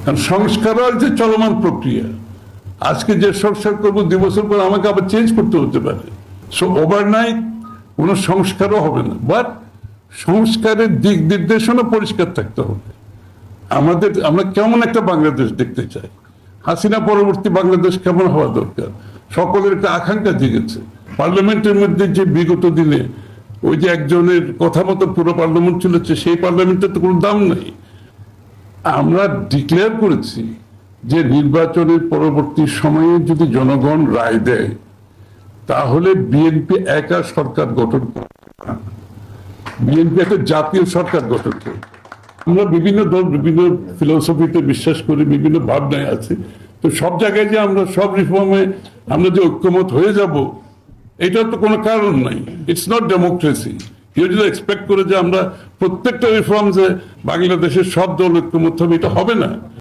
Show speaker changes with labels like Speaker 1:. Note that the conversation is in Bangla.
Speaker 1: কারণ সংস্কার হচ্ছে চলমান প্রক্রিয়া। আজকে যে সংস্কার করবো 2 বছর পর আমাকে আবার চেঞ্জ করতে হতে পারে। সো ওভারনাইট কোনো সংস্কারও হবে না, বাট সংস্কারের দিক নির্দেশনা পরিষ্কার থাকতে হবে। আমরা কেমন একটা বাংলাদেশ দেখতে চাই, হাসিনা পরবর্তী বাংলাদেশ কেমন হওয়া দরকার, সকলের একটা আকাঙ্ক্ষা জেগেছে। পার্লামেন্টের মধ্যে যে বিগত দিনে ওই যে একজনের কথা মতো পুরো পার্লামেন্ট চলেছে, সেই পার্লামেন্টের তো কোনো দাম নেই। আমরা ডিক্লেয়ার করেছি যে নির্বাচনের পরবর্তী সময়ে যদি জনগণ রায় দেয় তাহলে বিএনপি একা সরকার গঠন করবে না, বিএনপি একটা জাতীয় সরকার গঠন করবে। আমরা বিভিন্ন দল বিভিন্ন ফিলোসফিতে বিশ্বাস করি, বিভিন্ন ভাবনায় আছি। তো সব জায়গায় যে আমরা সব রিফর্মে আমরা যে ঐক্যমত হয়ে যাব এটার তো কোনো কারণ নাই। It's not democracy. কেউ যদি এক্সপেক্ট করে যে আমরা প্রত্যেকটা রিফর্মসে বাংলাদেশের সব দল ঐক্যমত হবে, এটা হবে না।